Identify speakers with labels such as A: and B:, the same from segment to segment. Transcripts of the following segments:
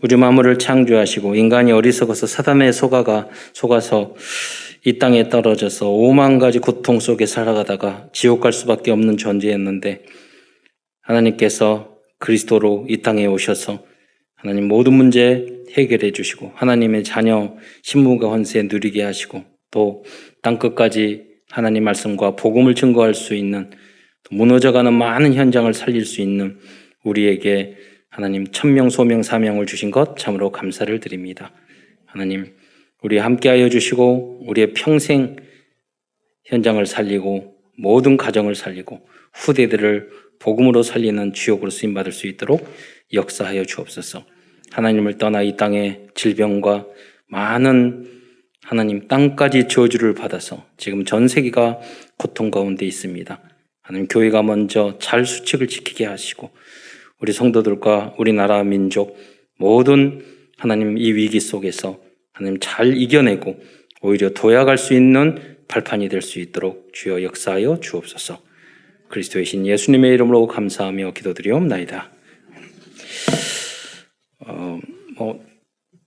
A: 우주 만물을 창조하시고 인간이 어리석어서 사단에 속아서 이 땅에 떨어져서 오만 가지 고통 속에 살아가다가 지옥 갈 수밖에 없는 존재였는데 하나님께서 그리스도로 이 땅에 오셔서 하나님 모든 문제 해결해 주시고 하나님의 자녀 신분과 권세 누리게 하시고 또 땅끝까지 하나님 말씀과 복음을 증거할 수 있는 무너져가는 많은 현장을 살릴 수 있는 우리에게 하나님 천명 소명 사명을 주신 것 참으로 감사를 드립니다. 하나님 우리 함께하여 주시고 우리의 평생 현장을 살리고 모든 가정을 살리고 후대들을 복음으로 살리는 주역으로 쓰임받을 수 있도록 역사하여 주옵소서. 하나님을 떠나 이 땅에 질병과 많은 하나님 땅까지 저주를 받아서 지금 전 세계가 고통 가운데 있습니다. 하나님 교회가 먼저 잘 수칙을 지키게 하시고 우리 성도들과 우리나라 민족 모든 하나님 이 위기 속에서 하나님 잘 이겨내고 오히려 도약할 수 있는 발판이 될 수 있도록 주여 역사하여 주옵소서. 그리스도의 신 예수님의 이름으로 감사하며 기도드리옵나이다.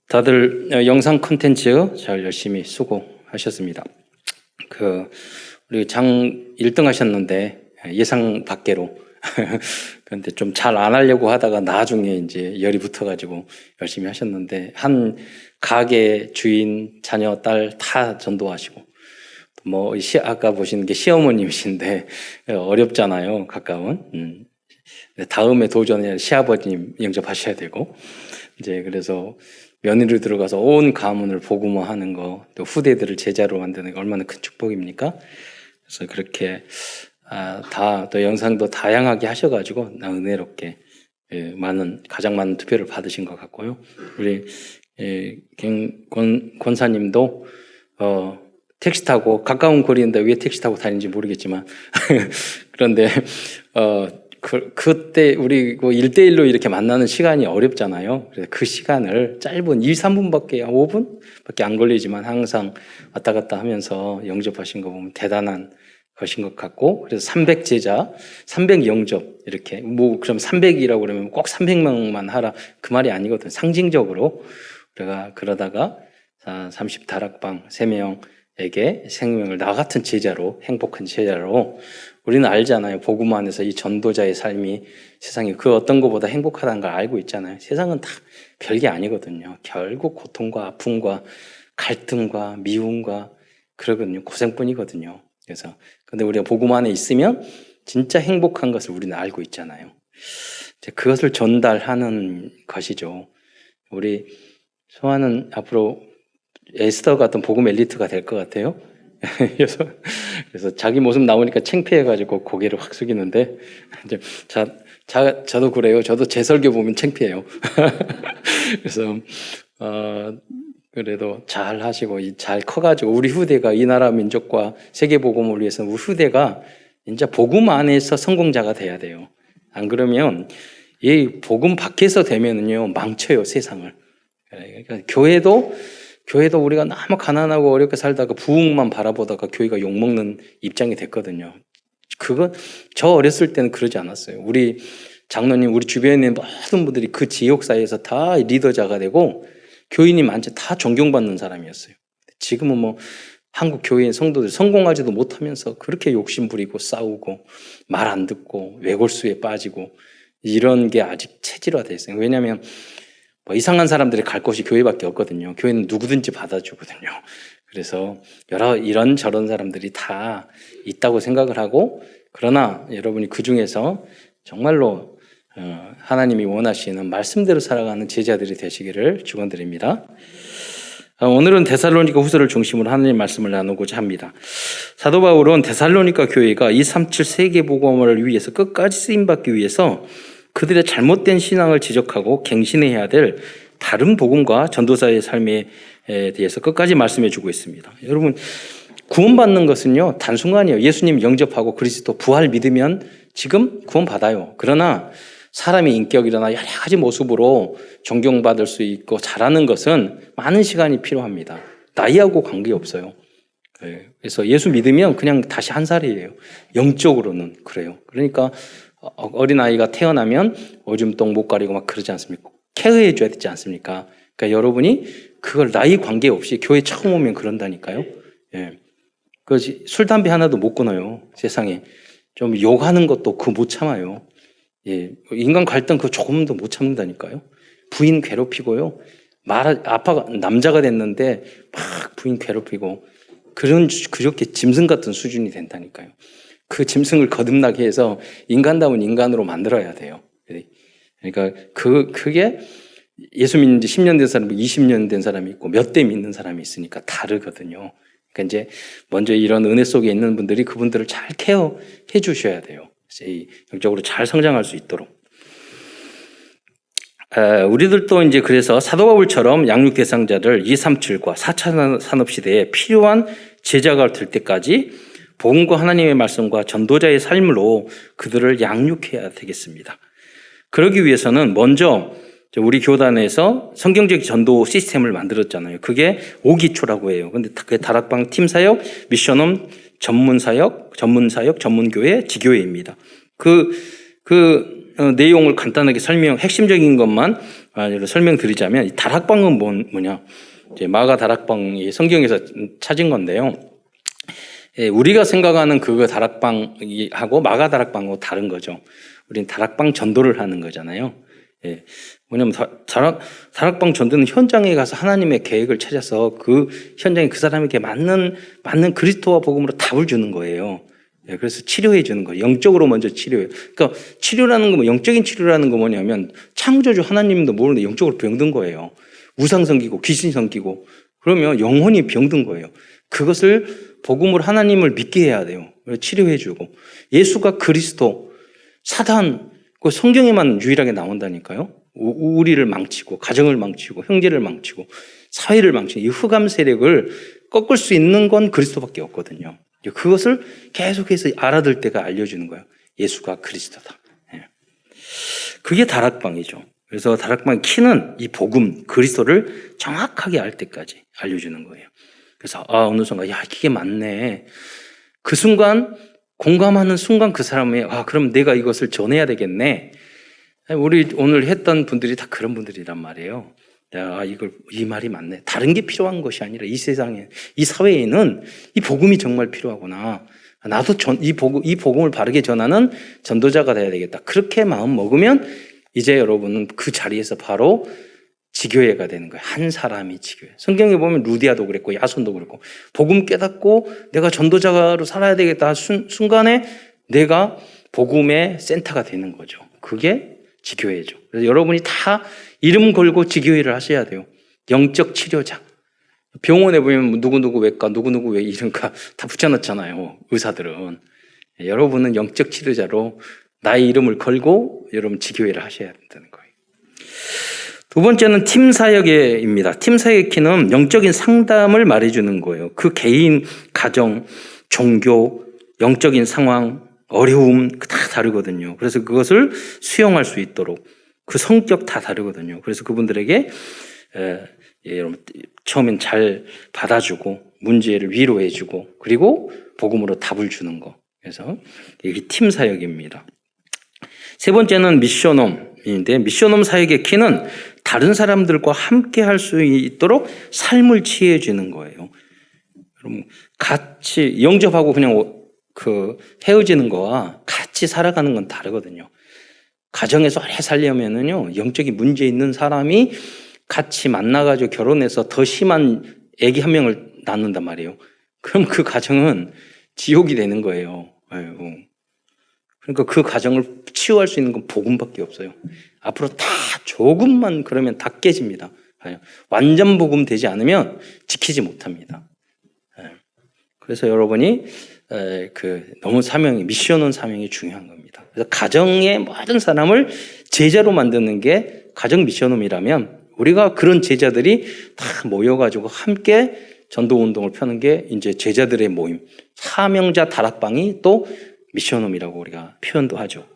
A: 다들 영상 콘텐츠 잘 열심히 수고하셨습니다. 우리 장 1등 하셨는데 예상 밖으로 그런데 좀 잘 안 하려고 하다가 나중에 이제 열이 붙어가지고 열심히 하셨는데 한 가게 주인 자녀 딸 다 전도하시고 아까 보시는 게 시어머님이신데 어렵잖아요. 가까운. 다음에 도전에 시아버님 영접하셔야 되고 이제 그래서 며느리로 들어가서 온 가문을 복음화하는 거, 또 후대들을 제자로 만드는 게 얼마나 큰 축복입니까? 그래서 그렇게 또 영상도 다양하게 하셔가지고 은혜롭게 가장 많은 투표를 받으신 것 같고요. 우리 권사님도 택시 타고 가까운 거리인데 왜 택시 타고 다니는지 모르겠지만 그런데 그때 우리 1대1로 이렇게 만나는 시간이 어렵잖아요. 그래서 그 시간을 짧은 2, 3분밖에 5분밖에 안 걸리지만 항상 왔다 갔다 하면서 영접하신 거 보면 대단한 것인 것 같고, 그래서 300제자, 300영접 이렇게 그럼 300이라고 그러면 꼭 300명만 하라 그 말이 아니거든. 상징적으로 우리가 그러다가 30다락방 3명에게 생명을 나 같은 제자로, 행복한 제자로, 우리는 알잖아요. 복음 안에서 이 전도자의 삶이 세상에 그 어떤 것보다 행복하다는 걸 알고 있잖아요. 세상은 다 별게 아니거든요. 결국 고통과 아픔과 갈등과 미움과 그러거든요. 고생뿐이거든요. 그래서 근데 우리가 복음 안에 있으면 진짜 행복한 것을 우리는 알고 있잖아요. 그것을 전달하는 것이죠. 우리 소아는 앞으로 에스더 같은 복음 엘리트가 될 것 같아요. 그래서 자기 모습 나오니까 창피해가지고 고개를 확 숙이는데, 저도 그래요. 저도 제 설교 보면 창피해요. 그래서, 그래도 잘 하시고, 잘 커가지고, 우리 후대가 이 나라 민족과 세계 복음을 위해서 우리 후대가 진짜 복음 안에서 성공자가 돼야 돼요. 안 그러면, 이 복음 밖에서 되면은요, 망쳐요, 세상을. 그러니까 교회도 우리가 너무 가난하고 어렵게 살다가 부흥만 바라보다가 교회가 욕먹는 입장이 됐거든요. 저 어렸을 때는 그러지 않았어요. 우리 장로님, 우리 주변에 있는 모든 분들이 그 지역사회에서 다 리더자가 되고 교인이 많지 다 존경받는 사람이었어요. 지금은 한국 교회의 성도들 성공하지도 못하면서 그렇게 욕심 부리고 싸우고 말 안 듣고 외골수에 빠지고 이런 게 아직 체질화되어 있어요. 왜냐하면 이상한 사람들이 갈 곳이 교회밖에 없거든요. 교회는 누구든지 받아주거든요. 그래서 이런 저런 사람들이 다 있다고 생각을 하고, 그러나 여러분이 그 중에서 정말로 하나님이 원하시는 말씀대로 살아가는 제자들이 되시기를 축원드립니다. 오늘은 데살로니가 후서를 중심으로 하나님의 말씀을 나누고자 합니다. 사도 바울은 데살로니가 교회가 237 세계 복음을 위해서 끝까지 쓰임받기 위해서 그들의 잘못된 신앙을 지적하고 갱신해야 될 다른 복음과 전도사의 삶에 대해서 끝까지 말씀해 주고 있습니다. 여러분, 구원받는 것은요, 단순간이에요. 예수님 영접하고 그리스도 부활 믿으면 지금 구원받아요. 그러나 사람의 인격이나 여러 가지 모습으로 존경받을 수 있고 잘하는 것은 많은 시간이 필요합니다. 나이하고 관계없어요. 그래서 예수 믿으면 그냥 다시 한 살이에요. 영적으로는 그래요. 그러니까 어린아이가 태어나면 오줌똥 못 가리고 막 그러지 않습니까? 케어해 줘야 되지 않습니까? 그러니까 여러분이 그걸 나이 관계없이 교회 처음 오면 그런다니까요. 예. 술, 담배 하나도 못 끊어요. 세상에. 좀 욕하는 것도 그거 못 참아요. 예. 인간 갈등 그거 조금도 못 참는다니까요. 부인 괴롭히고요. 아빠가 남자가 됐는데 막 부인 괴롭히고 그렇게 짐승 같은 수준이 된다니까요. 그 짐승을 거듭나게 해서 인간다운 인간으로 만들어야 돼요. 그러니까 그게 예수 믿는 지 10년 된 사람이 20년 된 사람이 있고 몇 대 믿는 사람이 있으니까 다르거든요. 그러니까 이제 먼저 이런 은혜 속에 있는 분들이 그분들을 잘 케어해 주셔야 돼요. 영적으로 잘 성장할 수 있도록. 우리들도 이제 그래서 사도 바울처럼 양육 대상자를 237과 4차 산업시대에 필요한 제자가 될 때까지 복음과 하나님의 말씀과 전도자의 삶으로 그들을 양육해야 되겠습니다. 그러기 위해서는 먼저 우리 교단에서 성경적 전도 시스템을 만들었잖아요. 그게 5기초라고 해요. 근데 그게 다락방 팀사역, 미션홈, 전문사역, 전문교회, 지교회입니다. 내용을 간단하게 핵심적인 것만 설명드리자면, 이 다락방은 뭐냐. 이제 마가 다락방이 성경에서 찾은 건데요. 우리가 생각하는 그거 다락방하고 마가 다락방하고 다른 거죠. 우리는 다락방 전도를 하는 거잖아요. 뭐냐면 다락방 전도는 현장에 가서 하나님의 계획을 찾아서 그 현장에 그 사람에게 맞는 그리스도와 복음으로 답을 주는 거예요. 그래서 치료해 주는 거예요. 영적으로 먼저 치료해요. 그러니까 치료라는 거, 영적인 치료라는 거 뭐냐면 창조주 하나님도 모르는데 영적으로 병든 거예요. 우상 섬기고 귀신 섬기고 그러면 영혼이 병든 거예요. 그것을 복음으로 하나님을 믿게 해야 돼요. 치료해 주고 예수가 그리스도, 사단, 그 성경에만 유일하게 나온다니까요. 우리를 망치고 가정을 망치고 형제를 망치고 사회를 망치고 이 흑암 세력을 꺾을 수 있는 건 그리스도밖에 없거든요. 그것을 계속해서 알아들 때가 알려주는 거예요. 예수가 그리스도다. 그게 다락방이죠. 그래서 다락방의 키는 이 복음, 그리스도를 정확하게 알 때까지 알려주는 거예요. 그래서 어느 순간 이게 맞네. 그 순간 공감하는 순간 그 사람이 그럼 내가 이것을 전해야 되겠네. 우리 오늘 했던 분들이 다 그런 분들이란 말이에요. 이 말이 맞네. 다른 게 필요한 것이 아니라 이 세상에, 이 사회에는 이 복음이 정말 필요하구나. 나도 이 복음을 바르게 전하는 전도자가 돼야 되겠다. 그렇게 마음 먹으면 이제 여러분은 그 자리에서 바로 지교회가 되는 거예요. 한 사람이 지교회. 성경에 보면 루디아도 그랬고 야손도 그랬고 복음 깨닫고 내가 전도자로 살아야 되겠다 순간에 내가 복음의 센터가 되는 거죠. 그게 지교회죠. 그래서 여러분이 다 이름 걸고 지교회를 하셔야 돼요. 영적 치료자. 병원에 보면 누구누구 외과, 누구누구 왜 이름과 다 붙여놨잖아요. 의사들은. 여러분은 영적 치료자로 나의 이름을 걸고 여러분 지교회를 하셔야 된다는 거예요. 두 번째는 팀 사역입니다. 팀 사역의 키는 영적인 상담을 말해주는 거예요. 그 개인, 가정, 종교, 영적인 상황, 어려움 다 다르거든요. 그래서 그것을 수용할 수 있도록 그 성격 다 다르거든요. 그래서 그분들에게 여러분 처음엔 잘 받아주고 문제를 위로해주고 그리고 복음으로 답을 주는 거. 그래서 이게 팀 사역입니다. 세 번째는 미션홈인데 미션홈 사역의 키는 다른 사람들과 함께 할 수 있도록 삶을 취해주는 거예요. 여러분 같이 영접하고 그냥 헤어지는 거와 같이 살아가는 건 다르거든요. 가정에서 오래 살려면은요, 영적인 문제 있는 사람이 같이 만나가지고 결혼해서 더 심한 아기 한 명을 낳는단 말이에요. 그럼 그 가정은 지옥이 되는 거예요. 아이고. 그러니까 그 가정을 치유할 수 있는 건 복음밖에 없어요. 앞으로 다 조금만 그러면 다 깨집니다. 완전 복음 되지 않으면 지키지 못합니다. 그래서 여러분이 너무 미션은 사명이 중요한 겁니다. 그래서 가정의 모든 사람을 제자로 만드는 게 가정 미션홈이라면 우리가 그런 제자들이 다 모여가지고 함께 전도 운동을 펴는 게 이제 제자들의 모임, 사명자 다락방이 또 미션홈이라고 우리가 표현도 하죠.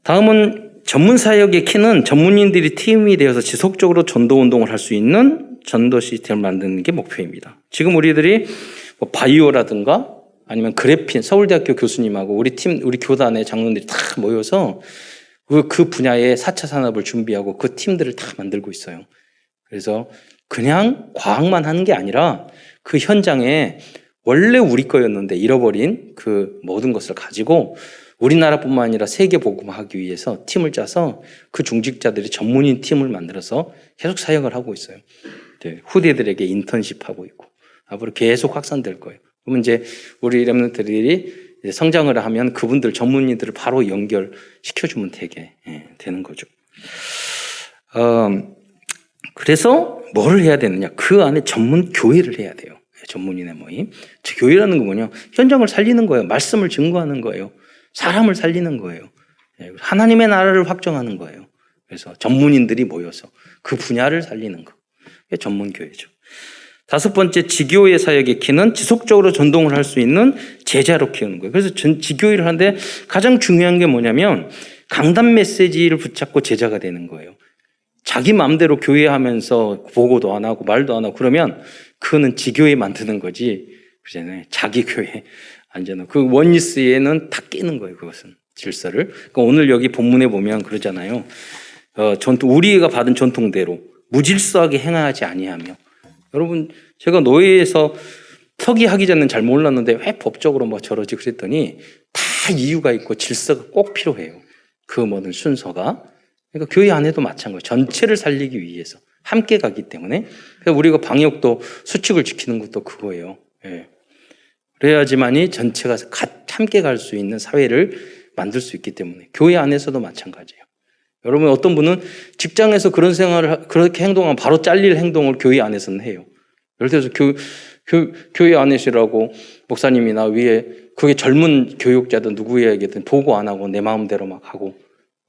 A: 다음은 전문 사역의 키는 전문인들이 팀이 되어서 지속적으로 전도 운동을 할 수 있는 전도 시스템을 만드는 게 목표입니다. 지금 우리들이 바이오라든가 아니면 그래핀 서울대학교 교수님하고 우리 교단의 장로들이 다 모여서 그 분야의 4차 산업을 준비하고 그 팀들을 다 만들고 있어요. 그래서 그냥 과학만 하는 게 아니라 그 현장에 원래 우리 거였는데 잃어버린 그 모든 것을 가지고 우리나라뿐만 아니라 세계 복음하기 위해서 팀을 짜서 그 중직자들이 전문인 팀을 만들어서 계속 사역을 하고 있어요. 네, 후대들에게 인턴십하고 있고 앞으로 계속 확산될 거예요. 그러면 이제 우리 렘넌트들이 성장을 하면 그분들 전문인들을 바로 연결시켜주면 되는 거죠. 그래서 뭘 해야 되느냐? 그 안에 전문 교회를 해야 돼요. 전문인의 모임. 교회라는 거 뭐냐? 현장을 살리는 거예요. 말씀을 증거하는 거예요. 사람을 살리는 거예요. 하나님의 나라를 확정하는 거예요. 그래서 전문인들이 모여서 그 분야를 살리는 거. 그게 전문교회죠. 5번째, 지교회 사역의 키는 지속적으로 전동을 할 수 있는 제자로 키우는 거예요. 그래서 지교회를 하는데 가장 중요한 게 뭐냐면 강단 메시지를 붙잡고 제자가 되는 거예요. 자기 마음대로 교회하면서 보고도 안 하고 말도 안 하고 그러면 그거는 지교회 만드는 거지. 그잖아요. 자기 교회. 완전 그 원리스에는 다 끼는 거예요. 그것은 질서를. 그러니까 오늘 여기 본문에 보면 그러잖아요. 우리가 받은 전통대로 무질서하게 행하지 아니하며. 여러분, 제가 노예에서 서기하기 전에는 잘 몰랐는데 왜 법적으로 뭐 저러지 그랬더니 다 이유가 있고 질서가 꼭 필요해요. 그 모든 순서가. 그러니까 교회 안에도 마찬가지예요. 전체를 살리기 위해서 함께 가기 때문에. 그래서 우리가 방역도 수칙을 지키는 것도 그거예요. 예. 그래야지만이 전체가 함께 갈 수 있는 사회를 만들 수 있기 때문에. 교회 안에서도 마찬가지예요. 여러분, 어떤 분은 직장에서 그런 생활을, 그렇게 행동하면 바로 잘릴 행동을 교회 안에서는 해요. 예를 들어서 교회 안에서라고 목사님이나 위에, 그게 젊은 교육자든 누구에게든 보고 안 하고 내 마음대로 막 하고.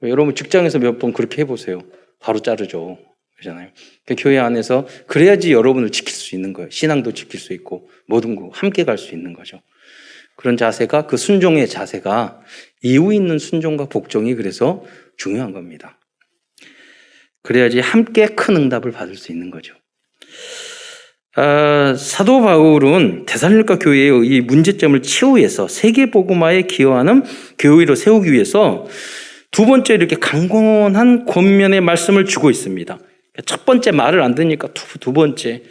A: 여러분, 직장에서 몇 번 그렇게 해보세요. 바로 자르죠. 그러잖아요. 그러니까 교회 안에서 그래야지 여러분을 지킬 수 있는 거예요. 신앙도 지킬 수 있고, 모든 거 함께 갈 수 있는 거죠. 그런 자세가, 그 순종의 자세가 이유 있는 순종과 복종이 그래서 중요한 겁니다. 그래야지 함께 큰 응답을 받을 수 있는 거죠. 사도 바울은 데살로니가 교회의 이 문제점을 치유해서 세계복음화에 기여하는 교회로 세우기 위해서 2번째 이렇게 강건한 권면의 말씀을 주고 있습니다. 첫 번째 말을 안 듣으니까 두 번째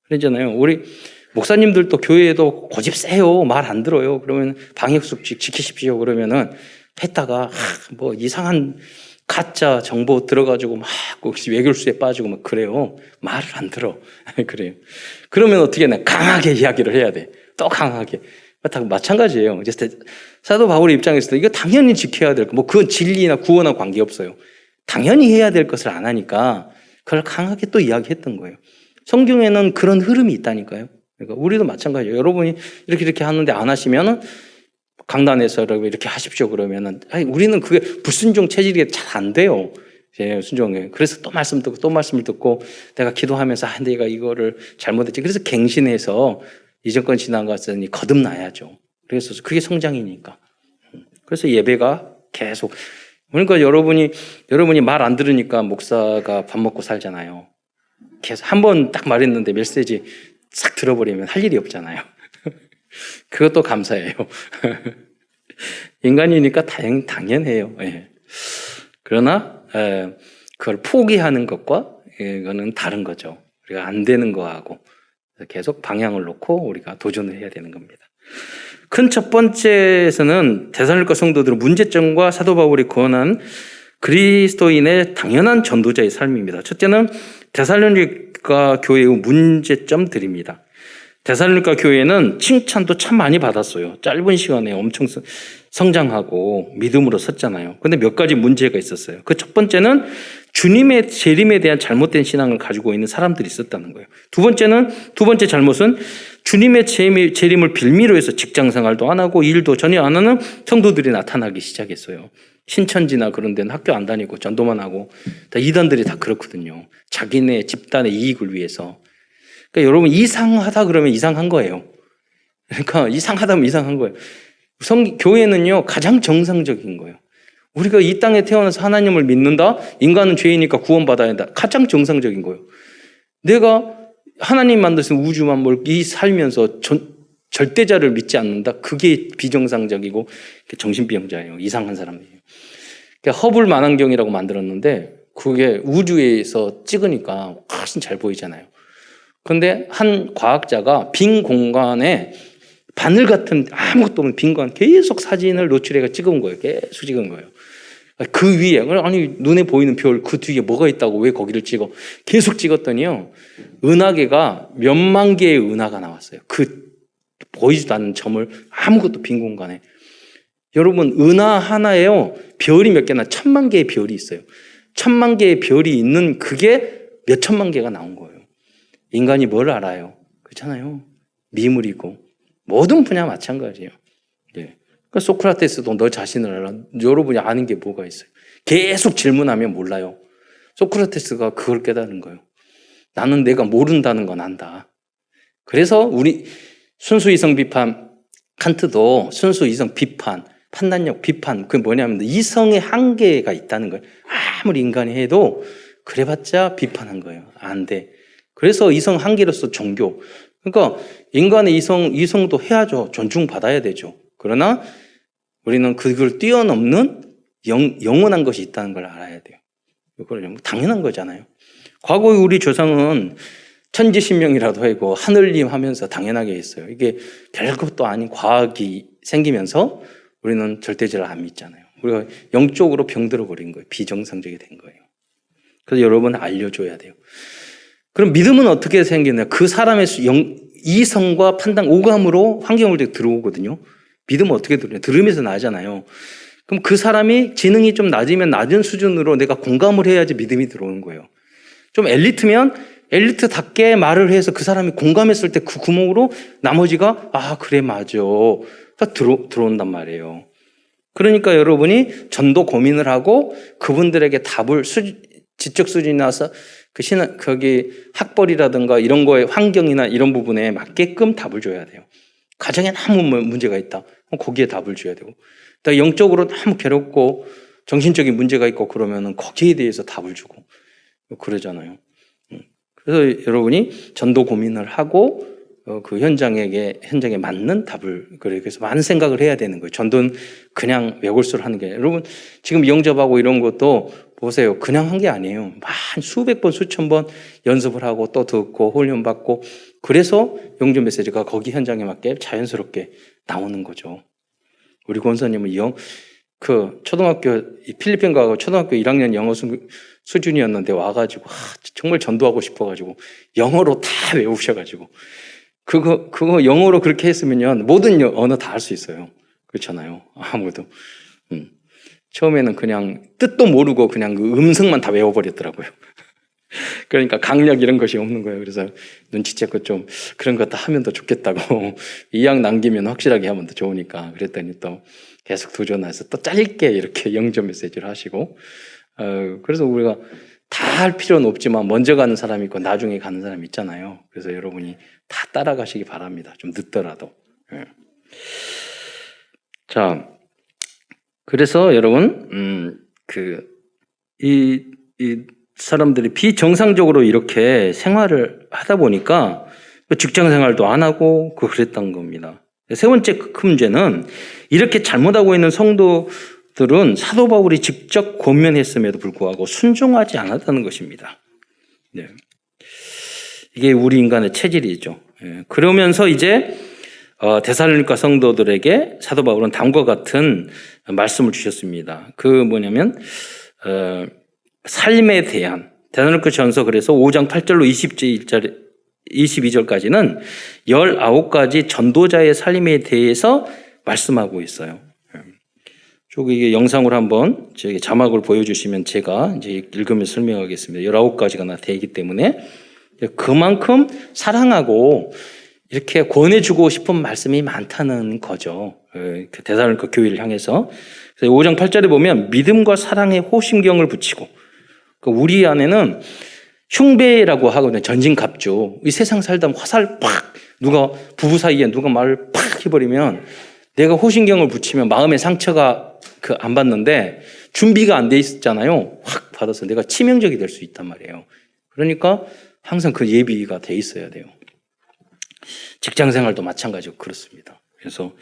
A: 그러잖아요. 우리 목사님들도 교회에도 고집 세요. 말 안 들어요. 그러면 방역수칙 지키십시오. 그러면은 했다가 뭐 이상한 가짜 정보 들어가지고 막 외교수에 빠지고 막 그래요. 말을 안 들어. 그래요. 그러면 어떻게 해? 강하게 이야기를 해야 돼. 또 강하게. 다 마찬가지예요. 사도 바울의 입장에서도 이거 당연히 지켜야 될 거. 뭐 그건 진리나 구원과 관계없어요. 당연히 해야 될 것을 안 하니까 그걸 강하게 또 이야기했던 거예요. 성경에는 그런 흐름이 있다니까요. 그러니까 우리도 마찬가지예요. 여러분이 이렇게 하는데 안 하시면은 강단에서 이렇게 하십시오 그러면은 우리는 그게 불순종 체질이 잘 안 돼요. 순종에. 그래서 또 말씀 듣고 또 말씀을 듣고 내가 기도하면서 내가 이거를 잘못했지. 그래서 갱신해서 이전권 지나갔으니 거듭나야죠. 그래서 그게 성장이니까. 그래서 예배가 계속. 그러니까 여러분이 말 안 들으니까 목사가 밥 먹고 살잖아요. 계속 한 번 딱 말했는데 메시지 싹 들어버리면 할 일이 없잖아요. 그것도 감사해요. 인간이니까 당연해요. 예. 그러나 그걸 포기하는 것과 이거는 다른 거죠. 우리가 안 되는 거하고 계속 방향을 놓고 우리가 도전을 해야 되는 겁니다. 큰 첫 번째에서는 데살로니가 성도들의 문제점과 사도 바울이 권한 그리스도인의 당연한 전도자의 삶입니다. 첫째는 데살로니가 교회의 문제점들입니다. 데살로니가 교회는 칭찬도 참 많이 받았어요. 짧은 시간에 엄청 성장하고 믿음으로 섰잖아요. 근데 몇 가지 문제가 있었어요. 그 첫 번째는 주님의 재림에 대한 잘못된 신앙을 가지고 있는 사람들이 있었다는 거예요. 두 번째 잘못은 주님의 재림을 빌미로 해서 직장 생활도 안 하고 일도 전혀 안 하는 성도들이 나타나기 시작했어요. 신천지나 그런 데는 학교 안 다니고 전도만 하고 다 이단들이 다 그렇거든요. 자기네 집단의 이익을 위해서. 그러니까 여러분 이상하다 그러면 이상한 거예요. 그러니까 이상하다면 이상한 거예요. 교회는요 가장 정상적인 거예요. 우리가 이 땅에 태어나서 하나님을 믿는다? 인간은 죄이니까 구원받아야 한다. 가장 정상적인 거예요. 내가 하나님 만드신 우주 만물 이 살면서 절대자를 믿지 않는다? 그게 비정상적이고 정신병자예요. 이상한 사람이에요. 허블 망원경이라고 만들었는데 그게 우주에서 찍으니까 훨씬 잘 보이잖아요. 그런데 한 과학자가 빈 공간에 바늘 같은 아무것도 없는 빈 공간 계속 사진을 노출해서 찍은 거예요. 계속 찍은 거예요. 그 위에 아니 눈에 보이는 별 그 뒤에 뭐가 있다고 왜 거기를 찍어? 계속 찍었더니요. 은하계가 몇만 개의 은하가 나왔어요. 그 보이지도 않는 점을 아무것도 빈 공간에. 여러분 은하 하나에요. 별이 몇 개나 1000만 개의 별이 있어요. 1000만 개의 별이 있는 그게 몇 천만 개가 나온 거예요. 인간이 뭘 알아요? 그렇잖아요. 미물이고 모든 분야 마찬가지예요. 예. 그러니까 소크라테스도 너 자신을 알아. 여러분이 아는 게 뭐가 있어요? 계속 질문하면 몰라요. 소크라테스가 그걸 깨달은 거예요. 나는 내가 모른다는 건 안다. 그래서 우리 순수 이성 비판, 칸트도 순수 이성 비판, 판단력 비판, 그게 뭐냐면 이성의 한계가 있다는 거예요. 아무리 인간이 해도 그래봤자 비판한 거예요. 안 돼. 그래서 이성 한계로서 종교. 그러니까 인간의 이성도 해야죠. 존중받아야 되죠. 그러나 우리는 그걸 뛰어넘는 영원한 것이 있다는 걸 알아야 돼요. 그걸 당연한 거잖아요. 과거에 우리 조상은 천지신명이라도 하고 하늘님 하면서 당연하게 했어요. 이게 별것도 아닌 과학이 생기면서 우리는 절대적으로 안 믿잖아요. 우리가 영적으로 병들어 버린 거예요. 비정상적이 된 거예요. 그래서 여러분 알려줘야 돼요. 그럼 믿음은 어떻게 생기냐? 그 사람의 이성과 판단, 오감으로 환경을 들어오거든요. 믿음은 어떻게 들어요? 들으면서 나잖아요. 그럼 그 사람이 지능이 좀 낮으면 낮은 수준으로 내가 공감을 해야지 믿음이 들어오는 거예요. 좀 엘리트면 엘리트답게 말을 해서 그 사람이 공감했을 때 그 구멍으로 나머지가 아 그래 맞아 들어온단 말이에요. 그러니까 여러분이 전도 고민을 하고 그분들에게 답을 지적 수준이 나서 거기 학벌이라든가 이런 거에 환경이나 이런 부분에 맞게끔 답을 줘야 돼요. 가정에 너무 문제가 있다. 거기에 답을 줘야 되고. 영적으로 너무 괴롭고 정신적인 문제가 있고 그러면은 거기에 대해서 답을 주고 그러잖아요. 그래서 여러분이 전도 고민을 하고 그 현장에 맞는 답을 그래서 많은 생각을 해야 되는 거예요. 전도는 그냥 외골수를 하는 게 아니라 여러분 지금 영접하고 이런 것도 보세요. 그냥 한 게 아니에요. 수백 번, 수천 번 연습을 하고 또 듣고 훈련 받고 그래서 영접 메시지가 거기 현장에 맞게 자연스럽게 나오는 거죠. 우리 권사님은 초등학교 필리핀 가고 초등학교 1학년 영어 수준이었는데 와가지고 정말 전도하고 싶어가지고 영어로 다 외우셔가지고 그거 영어로 그렇게 했으면요 모든 언어 다 할 수 있어요. 그렇잖아요. 아무도. 처음에는 그냥 뜻도 모르고 그냥 그 음성만 다 외워버렸더라고요. 그러니까 강력 이런 것이 없는 거예요. 그래서 눈치채고 좀 그런 것도 하면 더 좋겠다고 2학 남기면 확실하게 하면 더 좋으니까 그랬더니 또 계속 도전해서 또 짧게 이렇게 영접 메시지를 하시고 그래서 우리가 다 할 필요는 없지만 먼저 가는 사람이 있고 나중에 가는 사람이 있잖아요. 그래서 여러분이 다 따라가시기 바랍니다. 좀 늦더라도. 자, 그래서 여러분 이 사람들이 비정상적으로 이렇게 생활을 하다 보니까 직장 생활도 안 하고 그랬던 겁니다. 세 번째 큰 문제는 이렇게 잘못하고 있는 성도들은 사도 바울이 직접 권면했음에도 불구하고 순종하지 않았다는 것입니다. 네. 이게 우리 인간의 체질이죠. 그러면서 이제 데살로니가 성도들에게 사도 바울은 다음과 같은 말씀을 주셨습니다. 그 뭐냐면 삶에 대한 데살로니가 전서 그래서 5장 8절로 22절까지는 19가지 전도자의 삶에 대해서 말씀하고 있어요. 쭉 이게 영상으로 한번 저기 자막을 보여주시면 제가 이제 읽으면서 설명하겠습니다. 19가지가 되기 때문에 그만큼 사랑하고 이렇게 권해주고 싶은 말씀이 많다는 거죠. 데살로니가 교회를 향해서. 그래서 5장 8절에 보면 믿음과 사랑에 호심경을 붙이고 우리 안에는 흉배라고 하거든요. 전진갑주. 이 세상 살다 화살 팍 누가 부부 사이에 누가 말을 팍 해버리면 내가 호심경을 붙이면 마음의 상처가 안 받는데 준비가 안 돼 있었잖아요. 확 받아서 내가 치명적이 될 수 있단 말이에요. 그러니까 항상 그 예비가 돼 있어야 돼요. 직장 생활도 마찬가지고 그렇습니다. 그래서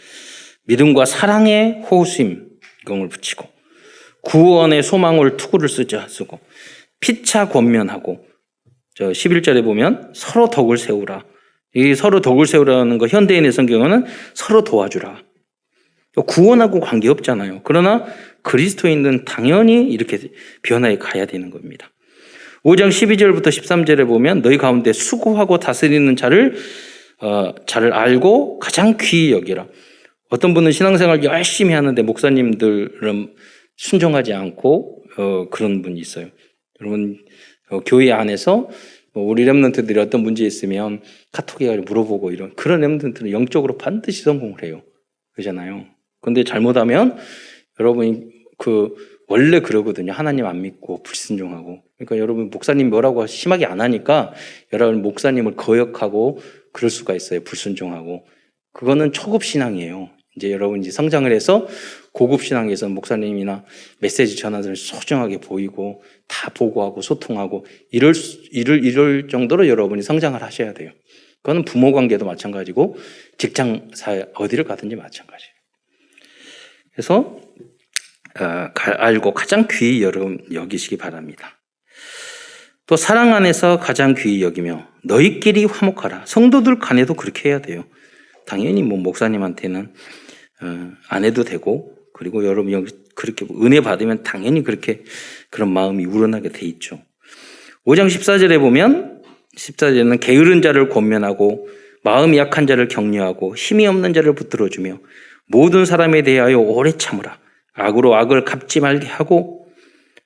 A: 믿음과 사랑의 호심경을 붙이고 구원의 소망을 투구를 쓰고 피차 권면하고 11절에 보면 서로 덕을 세우라. 이 서로 덕을 세우라는 거 현대인의 성경에는 서로 도와주라. 구원하고 관계없잖아요. 그러나 그리스도인은 당연히 이렇게 변화해 가야 되는 겁니다. 5장 12절부터 13절에 보면 너희 가운데 수고하고 다스리는 자를 알고 가장 귀히 여기라. 어떤 분은 신앙생활 열심히 하는데 목사님들은 순종하지 않고 그런 분이 있어요. 여러분 교회 안에서 우리 렘넌트들이 어떤 문제 있으면 카톡에 가지고 물어보고 이런 그런 렘넌트들은 영적으로 반드시 성공을 해요. 그러잖아요. 근데 잘못하면 여러분이 원래 그러거든요. 하나님 안 믿고 불순종하고. 그러니까 여러분 목사님 뭐라고 심하게 안 하니까 여러분 목사님을 거역하고 그럴 수가 있어요. 불순종하고. 그거는 초급 신앙이에요. 이제 여러분 이제 성장을 해서 고급 신앙에서 목사님이나 메시지 전하는 소중하게 보이고 다 보고하고 소통하고 이럴 정도로 여러분이 성장을 하셔야 돼요. 그거는 부모 관계도 마찬가지고 직장 사회 어디를 가든지 마찬가지예요. 그래서 알고 가장 귀히 여기시기 바랍니다. 또 사랑 안에서 가장 귀히 여기며 너희끼리 화목하라. 성도들 간에도 그렇게 해야 돼요. 당연히 목사님한테는 안 해도 되고 그리고 여러분 여기 그렇게 은혜 받으면 당연히 그렇게 그런 마음이 우러나게 돼 있죠. 5장 14절에 보면 14절에는 게으른 자를 권면하고 마음이 약한 자를 격려하고 힘이 없는 자를 붙들어주며 모든 사람에 대하여 오래 참으라. 악으로 악을 갚지 말게 하고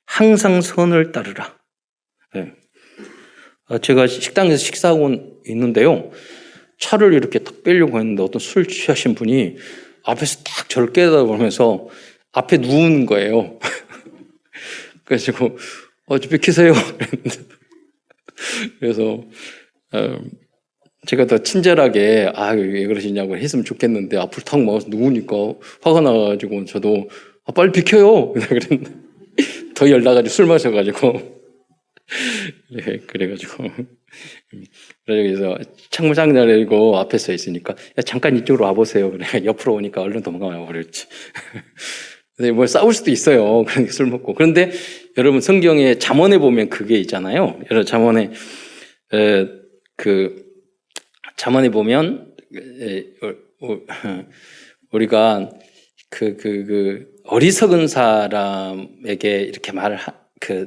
A: 항상 선을 따르라. 네. 제가 식당에서 식사하고 있는데요. 차를 이렇게 탁 빼려고 했는데 어떤 술 취하신 분이 앞에서 딱 저를 깨다보면서 앞에 누운 거예요. 그래가지고 좀 비키세요. 그래서 제가 더 친절하게 왜 그러시냐고 했으면 좋겠는데 앞을 탁 막아서 누우니까 화가 나가지고 저도 빨리 비켜요. 그랬는데 더 열나가지고 술 마셔가지고 그래가지고 그래서 창문 상자 내리고 앞에 서 있으니까 잠깐 이쪽으로 와보세요. 그래 옆으로 오니까 얼른 도망가 버렸지. 근데 뭐 싸울 수도 있어요. 그런 술 먹고. 그런데 여러분 성경에 잠언에 보면 그게 있잖아요. 여러분 잠언에 잠언에 보면 우리가 어리석은 사람에게 이렇게 말을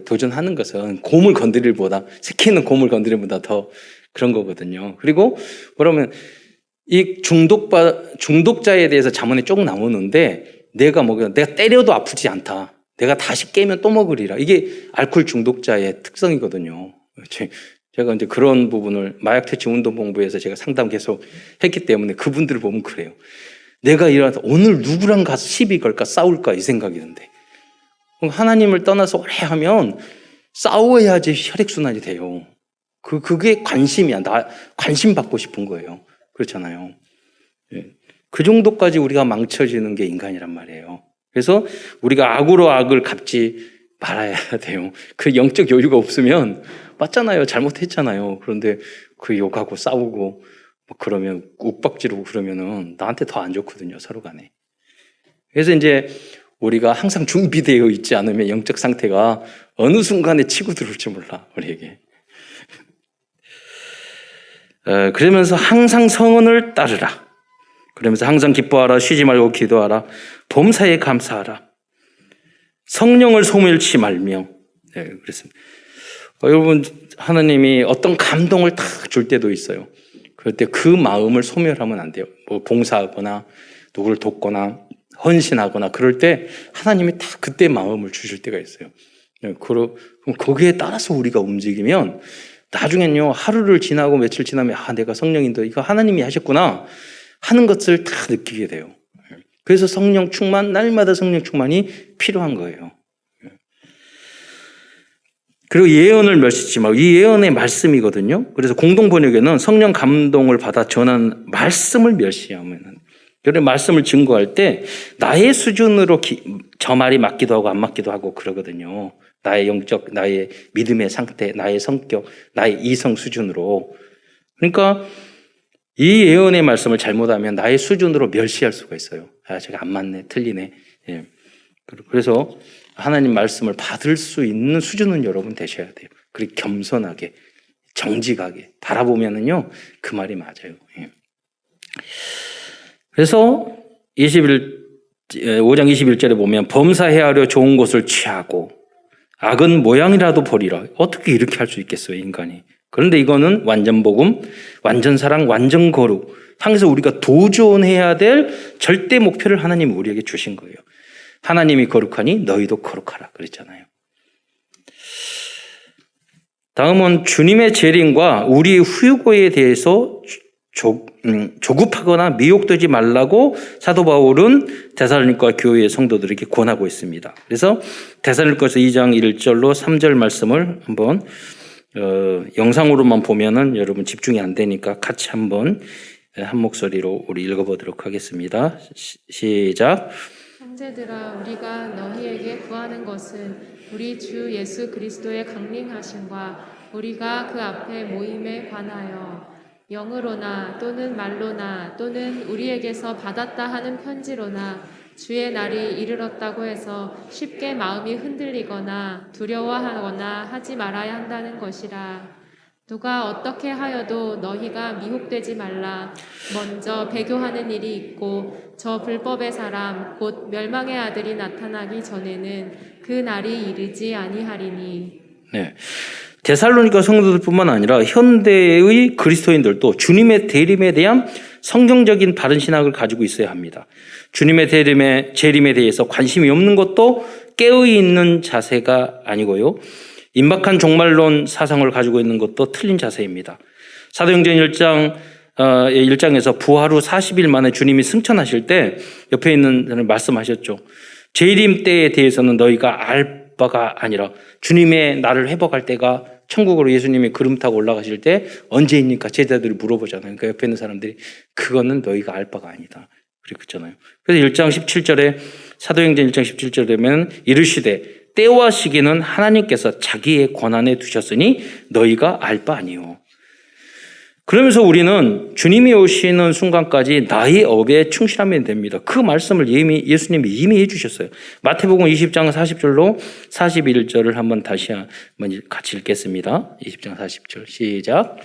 A: 도전하는 것은 곰을 건드릴보다 새끼는 곰을 건드릴보다 더 그런 거거든요. 그리고 뭐라면 이 중독자에 대해서 잠언에 조금 나오는데 내가 때려도 아프지 않다. 내가 다시 깨면 또 먹으리라. 이게 알코올 중독자의 특성이거든요. 제가 이제 그런 부분을 마약 퇴치 운동본부에서 제가 상담 계속 했기 때문에 그분들을 보면 그래요. 내가 일어나서 오늘 누구랑 가서 시비 걸까 싸울까 이 생각이 드는데 하나님을 떠나서 오래 하면 싸워야지 혈액순환이 돼요. 그게 관심이야. 관심 받고 싶은 거예요. 그렇잖아요. 그 정도까지 우리가 망쳐지는 게 인간이란 말이에요. 그래서 우리가 악으로 악을 갚지 말아야 돼요. 그 영적 여유가 없으면 맞잖아요. 잘못했잖아요. 그런데 욕하고 싸우고 그러면 욱박지르고 그러면은 나한테 더 안 좋거든요. 서로 간에. 그래서 이제 우리가 항상 준비되어 있지 않으면 영적 상태가 어느 순간에 치고 들어올지 몰라. 우리에게. 그러면서 항상 성언을 따르라. 그러면서 항상 기뻐하라. 쉬지 말고 기도하라. 범사에 감사하라. 성령을 소멸치 말며. 네, 그렇습니다. 여러분 하나님이 어떤 감동을 다 줄 때도 있어요. 그럴 때 그 마음을 소멸하면 안 돼요. 봉사하거나 누구를 돕거나 헌신하거나 그럴 때 하나님이 다 그때 마음을 주실 때가 있어요. 그럼 거기에 따라서 우리가 움직이면 나중엔요 하루를 지나고 며칠 지나면 내가 성령인데 이거 하나님이 하셨구나 하는 것을 다 느끼게 돼요. 그래서 성령 충만, 날마다 성령 충만이 필요한 거예요. 그리고 예언을 멸시치 말고 이 예언의 말씀이거든요. 그래서 공동 번역에는 성령 감동을 받아 전한 말씀을 멸시하면 그런 말씀을 증거할 때 나의 수준으로 저 말이 맞기도 하고 안 맞기도 하고 그러거든요. 나의 영적, 나의 믿음의 상태, 나의 성격, 나의 이성 수준으로. 그러니까 이 예언의 말씀을 잘못하면 나의 수준으로 멸시할 수가 있어요. 제가 안 맞네, 틀리네. 예. 그래서 하나님 말씀을 받을 수 있는 수준은 여러분 되셔야 돼요. 그리고 겸손하게, 정직하게 바라보면은요, 그 말이 맞아요. 예. 그래서 5장 21절에 보면 범사해하려 좋은 것을 취하고 악은 모양이라도 버리라. 어떻게 이렇게 할 수 있겠어요, 인간이. 그런데 이거는 완전 복음, 완전 사랑, 완전 거룩. 향해서 우리가 도전해야 될 절대 목표를 하나님이 우리에게 주신 거예요. 하나님이 거룩하니 너희도 거룩하라 그랬잖아요. 다음은 주님의 재림과 우리의 후유고에 대해서 조급하거나 미혹되지 말라고 사도 바울은 데살로니가 교회의 성도들에게 권하고 있습니다. 그래서 데살로니가서 2장 1절로 3절 말씀을 한번 영상으로만 보면은 여러분 집중이 안 되니까 같이 한번 한 목소리로 우리 읽어보도록 하겠습니다. 시작.
B: 형제들아, 우리가 너희에게 구하는 것은 우리 주 예수 그리스도의 강림하심과 우리가 그 앞에 모임에 관하여 영으로나 또는 말로나 또는 우리에게서 받았다 하는 편지로나 주의 날이 이르렀다고 해서 쉽게 마음이 흔들리거나 두려워하거나 하지 말아야 한다는 것이라. 누가 어떻게 하여도 너희가 미혹되지 말라. 먼저 배교하는 일이 있고 저 불법의 사람 곧 멸망의 아들이 나타나기 전에는 그 날이 이르지 아니하리니.
A: 네. 데살로니가 성도들뿐만 아니라 현대의 그리스도인들도 주님의 대림에 대한 성경적인 바른 신학을 가지고 있어야 합니다. 주님의 재림에 대해서 관심이 없는 것도 깨어있는 자세가 아니고요. 임박한 종말론 사상을 가지고 있는 것도 틀린 자세입니다. 사도행전 1장에서 부활 후 40일 만에 주님이 승천하실 때 옆에 있는 사람이 말씀하셨죠. 재림 때에 대해서는 너희가 알 바가 아니라 주님의 나를 회복할 때가 천국으로 예수님이 구름 타고 올라가실 때 언제입니까? 제자들이 물어보잖아요. 그러니까 옆에 있는 사람들이 그거는 너희가 알 바가 아니다. 그랬잖아요. 그래서 1장 17절에 사도행전 1장 17절에 보면 이르시되 때와 시기는 하나님께서 자기의 권한에 두셨으니 너희가 알 바 아니요. 그러면서 우리는 주님이 오시는 순간까지 나의 업에 충실하면 됩니다. 그 말씀을 예수님이 이미 해주셨어요. 마태복음 20장 40절로 41절을 한번 다시 한번 같이 읽겠습니다. 20장 40절 시작.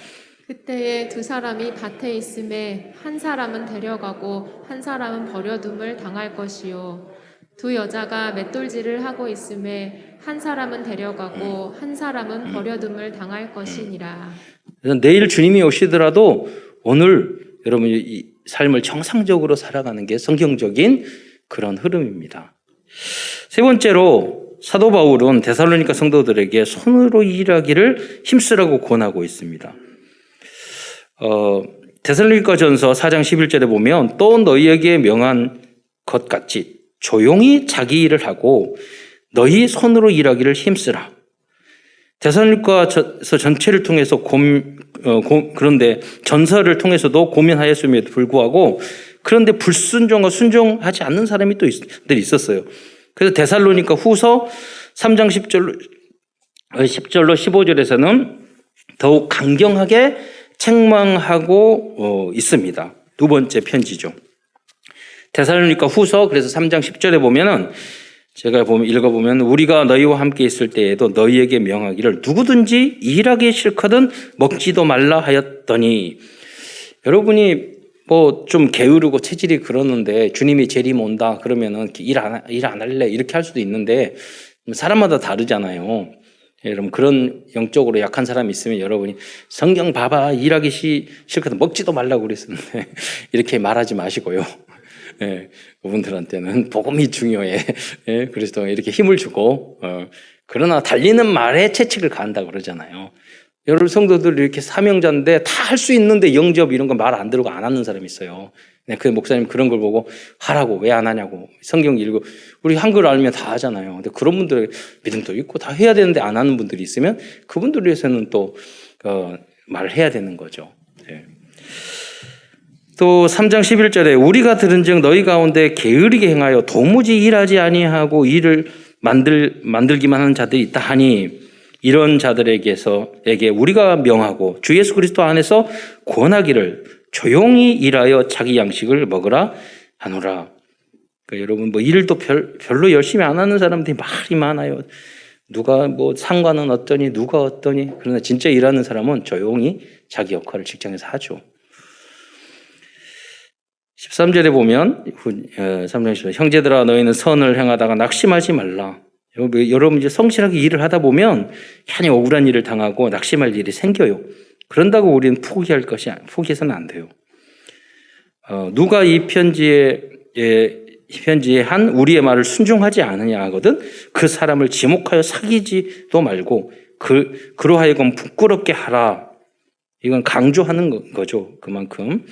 B: 그때에 두 사람이 밭에 있음에 한 사람은 데려가고 한 사람은 버려둠을 당할 것이요. 두 여자가 맷돌질을 하고 있음에 한 사람은 데려가고 한 사람은 버려둠을 당할 것이니라.
A: 그래서 내일 주님이 오시더라도 오늘 여러분이 이 삶을 정상적으로 살아가는 게 성경적인 그런 흐름입니다. 세 번째로 사도 바울은 데살로니가 성도들에게 손으로 일하기를 힘쓰라고 권하고 있습니다. 데살로니가전서 4장 11절에 보면 또 너희에게 명한 것 같이 조용히 자기 일을 하고 너희 손으로 일하기를 힘쓰라. 데살로니가서 전체를 통해서 그런데 전서를 통해서도 고민하였음에도 불구하고 그런데 불순종과 순종하지 않는 사람이 또 있었어요. 그래서 데살로니가 후서 3장 10절로 15절에서는 더욱 강경하게 책망하고 있습니다. 두 번째 편지죠. 데살로니가 후서 그래서 3장 10절에 보면은 제가 읽어보면 우리가 너희와 함께 있을 때에도 너희에게 명하기를 누구든지 일하기 싫거든 먹지도 말라 하였더니 여러분이 뭐 좀 게으르고 체질이 그러는데 주님이 재림 온다 그러면은 일 안 할래 이렇게 할 수도 있는데 사람마다 다르잖아요. 여러분 그런 영적으로 약한 사람이 있으면 여러분이 성경 봐봐 일하기 싫거든 먹지도 말라고 그랬었는데 이렇게 말하지 마시고요. 예, 그분들한테는 복음이 중요해. 예, 그래서 이렇게 힘을 주고, 그러나 달리는 말에 채찍을 가한다 그러잖아요. 여러분 성도들 이렇게 사명자인데 다 할 수 있는데 영접 이런 거 말 안 들고 안 하는 사람이 있어요. 그 목사님 그런 걸 보고 하라고 왜 안 하냐고 성경 읽고 우리 한글 알면 다 하잖아요. 근데 그런 분들 믿음도 있고 다 해야 되는데 안 하는 분들이 있으면 그분들 위해서는 또 말을 해야 되는 거죠. 예. 또 3장 11절에 우리가 들은즉 너희 가운데 게으르게 행하여 도무지 일하지 아니하고 일을 만들기만 하는 자들이 있다 하니 이런 자들에게 우리가 명하고 주 예수 그리스도 안에서 권하기를 조용히 일하여 자기 양식을 먹으라 하노라. 그러니까 여러분 뭐 일도 별로 열심히 안 하는 사람들이 말이 많아요. 누가 뭐 상관은 어떠니 누가 어떠니. 그러나 진짜 일하는 사람은 조용히 자기 역할을 직장에서 하죠. 13절에 보면 3장 형제들아 너희는 선을 행하다가 낙심하지 말라. 여러분 이제 성실하게 일을 하다 보면 괜히 억울한 일을 당하고 낙심할 일이 생겨요. 그런다고 우리는 포기해서는 안 돼요. 누가 이 편지에 한 우리의 말을 순종하지 않으냐 하거든 그 사람을 지목하여 사귀지도 말고 그로 하여금 부끄럽게 하라. 이건 강조하는 거죠. 그만큼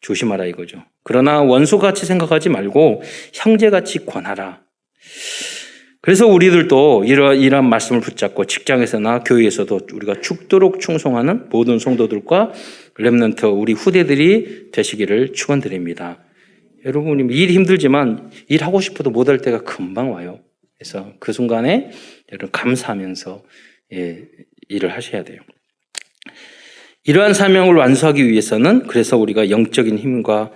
A: 조심하라 이거죠. 그러나 원수같이 생각하지 말고 형제같이 권하라. 그래서 우리들도 이러한 말씀을 붙잡고 직장에서나 교회에서도 우리가 죽도록 충성하는 모든 성도들과 렘넌트 우리 후대들이 되시기를 축원드립니다. 여러분이 일이 힘들지만 일하고 싶어도 못할 때가 금방 와요. 그래서 그 순간에 여러분 감사하면서 일을 하셔야 돼요. 이러한 사명을 완수하기 위해서는 그래서 우리가 영적인 힘과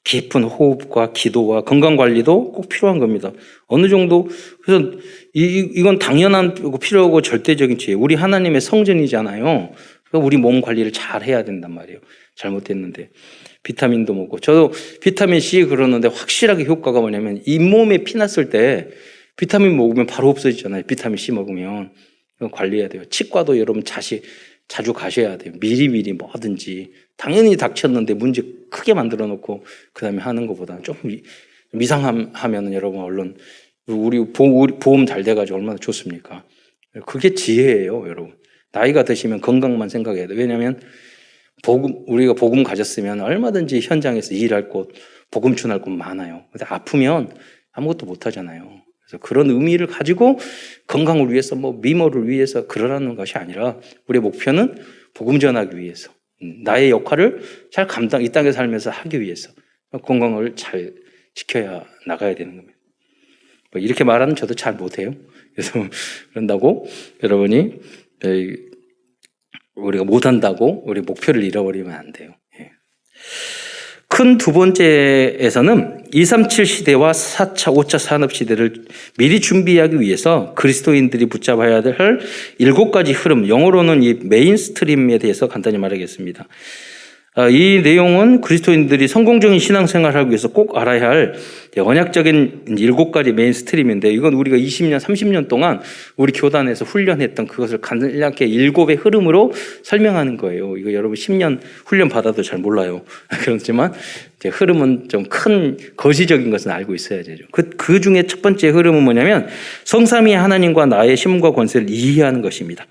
A: 깊은 호흡과 기도와 건강관리도 꼭 필요한 겁니다. 어느 정도 그래서 이건 당연한 필요하고 절대적인 지혜. 우리 하나님의 성전이잖아요. 그러니까 우리 몸 관리를 잘 해야 된단 말이에요. 잘못됐는데 비타민도 먹고 저도 비타민 C 그러는데 확실하게 효과가 뭐냐면 잇몸에 피 났을 때 비타민 먹으면 바로 없어지잖아요. 비타민 C 먹으면 이건 관리해야 돼요. 치과도 여러분 자주 가셔야 돼요. 미리미리 뭐든지 당연히 닥쳤는데 문제 크게 만들어 놓고 그 다음에 하는 것보다는 좀 이상하면은 여러분 얼른 우리 보험 잘 돼가지고 얼마나 좋습니까? 그게 지혜예요, 여러분. 나이가 드시면 건강만 생각해야 돼요. 왜냐하면 우리가 복음 가졌으면 얼마든지 현장에서 일할 곳, 복음 전할 곳 많아요. 근데 아프면 아무것도 못 하잖아요. 그래서 그런 의미를 가지고 건강을 위해서 미모를 위해서 그러라는 것이 아니라 우리의 목표는 복음 전하기 위해서 나의 역할을 잘 이 땅에 살면서 하기 위해서 건강을 잘 지켜야 나가야 되는 겁니다. 이렇게 말하는 저도 잘 못해요. 그래서 그런다고 여러분이 우리가 못한다고 우리 목표를 잃어버리면 안 돼요. 큰 두 번째에서는 237 시대와 4차, 5차 산업 시대를 미리 준비하기 위해서 그리스도인들이 붙잡아야 할 7가지 흐름, 영어로는 이 메인스트림에 대해서 간단히 말하겠습니다. 이 내용은 그리스도인들이 성공적인 신앙생활을 하기 위해서 꼭 알아야 할 언약적인 7가지 메인스트림인데 이건 우리가 20년, 30년 동안 우리 교단에서 훈련했던 그것을 간략하게 7의 흐름으로 설명하는 거예요. 이거 여러분 10년 훈련 받아도 잘 몰라요. 그렇지만 이제 흐름은 좀 큰 거시적인 것은 알고 있어야 되죠. 그 중에 첫 번째 흐름은 뭐냐면 성삼위 하나님과 나의 힘과 권세를 이해하는 것입니다.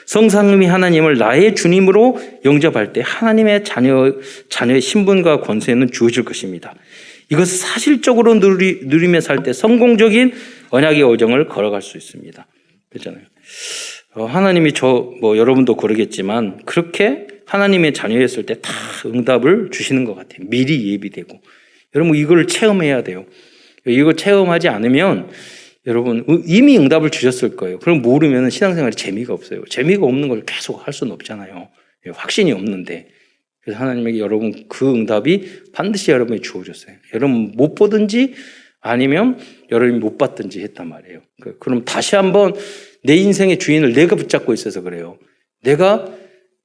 A: 성삼위 하나님을 나의 주님으로 영접할 때 하나님의 자녀의 신분과 권세는 주어질 것입니다. 이것을 사실적으로 누리며 살 때 성공적인 언약의 여정을 걸어갈 수 있습니다. 그렇잖아요. 하나님이 여러분도 그러겠지만 그렇게 하나님의 자녀였을 때 다 응답을 주시는 것 같아요. 미리 예비되고. 여러분 이걸 체험해야 돼요. 이걸 체험하지 않으면 여러분 이미 응답을 주셨을 거예요. 그럼 모르면 신앙생활에 재미가 없어요. 재미가 없는 걸 계속 할 수는 없잖아요. 확신이 없는데. 그래서 하나님에게 여러분 그 응답이 반드시 여러분이 주어졌어요. 여러분 못 보든지 아니면 여러분이 못 받든지 했단 말이에요. 그럼 다시 한번 내 인생의 주인을 내가 붙잡고 있어서 그래요. 내가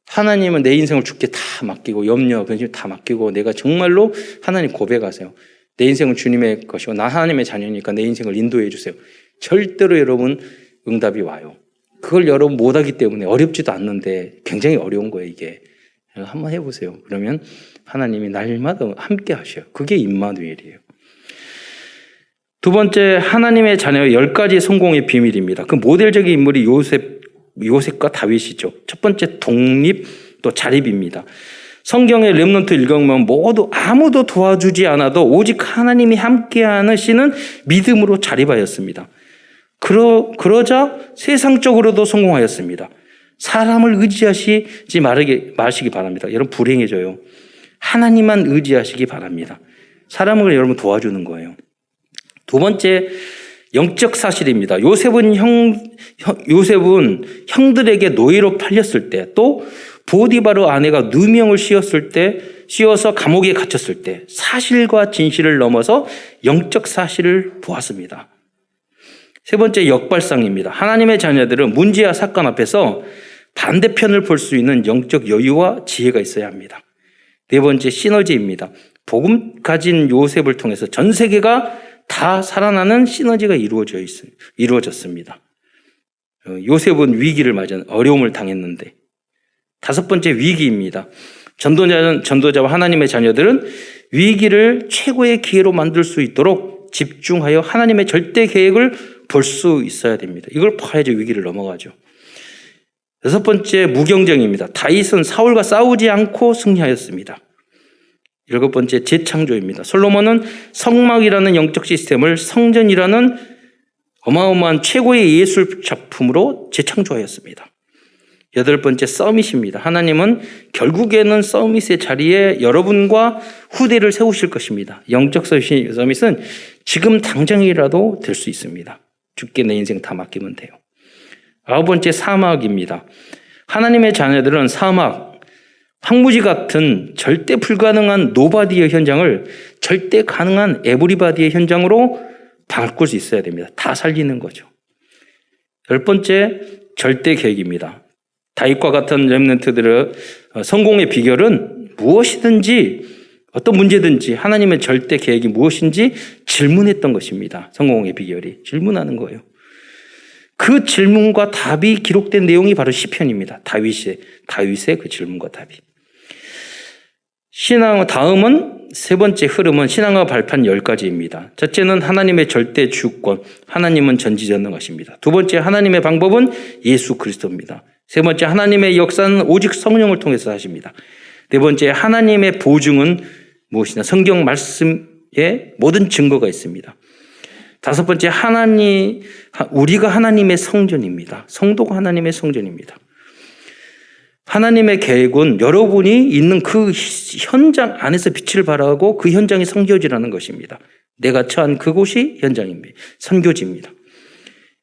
A: 하나님은 내 인생을 주께 다 맡기고 염려, 근심 다 맡기고 내가 정말로 하나님 고백하세요. 내 인생은 주님의 것이고 나 하나님의 자녀니까 내 인생을 인도해 주세요. 절대로 여러분 응답이 와요. 그걸 여러분 못하기 때문에 어렵지도 않는데 굉장히 어려운 거예요 이게. 한번 해보세요. 그러면 하나님이 날마다 함께 하셔요. 그게 임마누엘이에요. 두 번째 하나님의 자녀의 10가지 성공의 비밀입니다. 그 모델적인 인물이 요셉과 다윗이죠. 첫 번째 독립 또 자립입니다. 성경의 렘넌트 읽으면 아무도 도와주지 않아도 오직 하나님이 함께하는 씨는 믿음으로 자립하였습니다. 그러자 세상적으로도 성공하였습니다. 사람을 의지하시지 마시기 바랍니다. 여러분 불행해져요. 하나님만 의지하시기 바랍니다. 사람을 여러분 도와주는 거예요. 두 번째 영적 사실입니다. 요셉은 형들에게 노예로 팔렸을 때 또 보디바르 아내가 누명을 씌웠을 때 씌워서 감옥에 갇혔을 때 사실과 진실을 넘어서 영적 사실을 보았습니다. 세 번째, 역발상입니다. 하나님의 자녀들은 문제와 사건 앞에서 반대편을 볼 수 있는 영적 여유와 지혜가 있어야 합니다. 네 번째, 시너지입니다. 복음 가진 요셉을 통해서 전 세계가 다 살아나는 시너지가 이루어졌습니다. 요셉은 위기를 맞은 어려움을 당했는데, 다섯 번째, 위기입니다. 전도자와 하나님의 자녀들은 위기를 최고의 기회로 만들 수 있도록 집중하여 하나님의 절대 계획을 볼 수 있어야 됩니다. 이걸 봐야지 위기를 넘어가죠. 여섯 번째, 무경쟁입니다. 다윗은 사울과 싸우지 않고 승리하였습니다. 일곱 번째, 재창조입니다. 솔로몬은 성막이라는 영적 시스템을 성전이라는 어마어마한 최고의 예술 작품으로 재창조하였습니다. 여덟 번째, 서밋입니다. 하나님은 결국에는 서밋의 자리에 여러분과 후대를 세우실 것입니다. 영적 서밋은 지금 당장이라도 될 수 있습니다. 죽게 내 인생 다 맡기면 돼요. 아홉 번째, 사막입니다. 하나님의 자녀들은 사막, 황무지 같은 절대 불가능한 노바디의 현장을 절대 가능한 에브리바디의 현장으로 바꿀 수 있어야 됩니다. 다 살리는 거죠. 열 번째, 절대 계획입니다. 다윗과 같은 렘넌트들의 성공의 비결은 무엇이든지 어떤 문제든지 하나님의 절대 계획이 무엇인지 질문했던 것입니다. 성공의 비결이 질문하는 거예요. 그 질문과 답이 기록된 내용이 바로 시편입니다. 다윗의 그 질문과 답이. 다음은 세 번째 흐름은 신앙과 발판 10가지입니다. 첫째는 하나님의 절대 주권, 하나님은 전지전능하십니다. 두 번째, 하나님의 방법은 예수 그리스도입니다. 세 번째, 하나님의 역사는 오직 성령을 통해서 하십니다. 네 번째, 하나님의 보증은 무엇이냐? 성경 말씀에 모든 증거가 있습니다. 다섯 번째, 우리가 하나님의 성전입니다. 성도가 하나님의 성전입니다. 하나님의 계획은 여러분이 있는 그 현장 안에서 빛을 발하고 그 현장이 선교지라는 것입니다. 내가 처한 그곳이 현장입니다. 선교지입니다.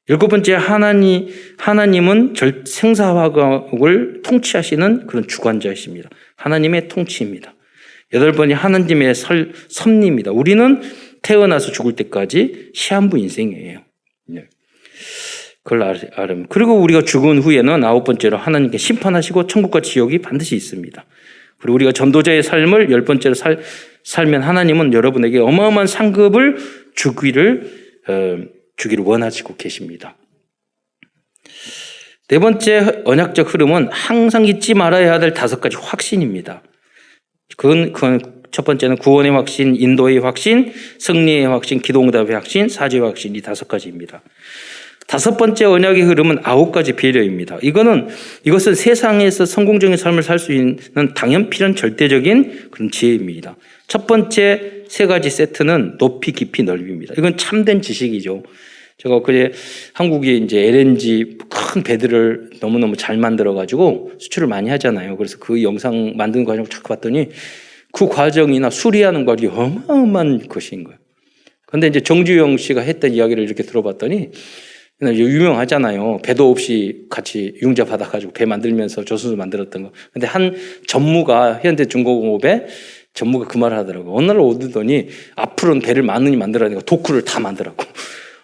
A: 일곱 번째, 하나님은 생사화학을 통치하시는 그런 주관자이십니다. 하나님의 통치입니다. 여덟 번째, 하나님의 섭리입니다. 우리는 태어나서 죽을 때까지 시한부 인생이에요. 그걸 알으면. 그리고 우리가 죽은 후에는 아홉 번째로 하나님께 심판하시고 천국과 지옥이 반드시 있습니다. 그리고 우리가 전도자의 삶을 열 번째로 살면 하나님은 여러분에게 어마어마한 상급을 주기를 원하시고 계십니다. 네 번째 언약적 흐름은 항상 잊지 말아야 될 5가지 확신입니다. 그건 첫 번째는 구원의 확신, 인도의 확신, 승리의 확신, 기도응답의 확신, 사죄의 확신, 이 5가지입니다. 다섯 번째 언약의 흐름은 9가지 배려입니다. 이것은 세상에서 성공적인 삶을 살 수 있는 당연 필요한 절대적인 그런 지혜입니다. 첫 번째 3가지 세트는 높이, 깊이, 넓이입니다. 이건 참된 지식이죠. 제가 그제 한국이 이제 LNG 큰 배들을 너무너무 잘 만들어가지고 수출을 많이 하잖아요. 그래서 그 영상 만드는 과정을 자꾸 봤더니 그 과정이나 수리하는 과정이 어마어마한 것인 거예요. 그런데 이제 정주영 씨가 했던 이야기를 이렇게 들어봤더니 유명하잖아요. 배도 없이 같이 융자 받아가지고 배 만들면서 조선소 만들었던 거. 근데 한 전무가 현대중공업에 전무가 그 말을 하더라고. 어느 날 오더니 앞으로는 배를 많이 만들어야 되니까 도크를 다 만들라고.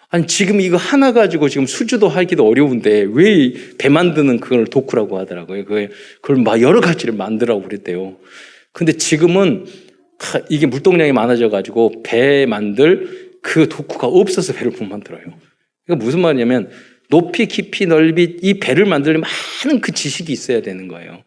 A: 아니 지금 이거 하나 가지고 지금 수주도 하기도 어려운데 왜 배 만드는 그걸 도크라고 하더라고요. 그걸 막 여러 가지를 만들라고 그랬대요. 근데 지금은 이게 물동량이 많아져가지고 배 만들 그 도크가 없어서 배를 못 만들어요. 이거 무슨 말이냐면 높이, 깊이, 넓이 이 배를 만들려면 많은 그 지식이 있어야 되는 거예요.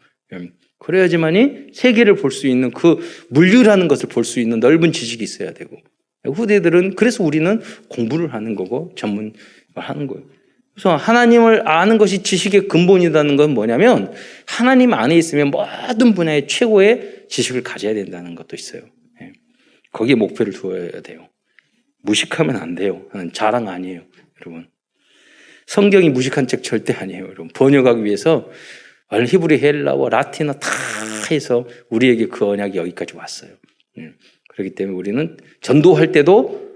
A: 그래야지만이 세계를 볼 수 있는 그 물류라는 것을 볼 수 있는 넓은 지식이 있어야 되고 후대들은 그래서 우리는 공부를 하는 거고 전문을 하는 거예요. 그래서 하나님을 아는 것이 지식의 근본이라는 건 뭐냐면 하나님 안에 있으면 모든 분야의 최고의 지식을 가져야 된다는 것도 있어요. 거기에 목표를 두어야 돼요. 무식하면 안 돼요. 자랑 아니에요. 여러분, 성경이 무식한 책 절대 아니에요. 여러분, 번역하기 위해서 히브리, 헬라어, 라틴어 다 해서 우리에게 그 언약이 여기까지 왔어요. 그렇기 때문에 우리는 전도할 때도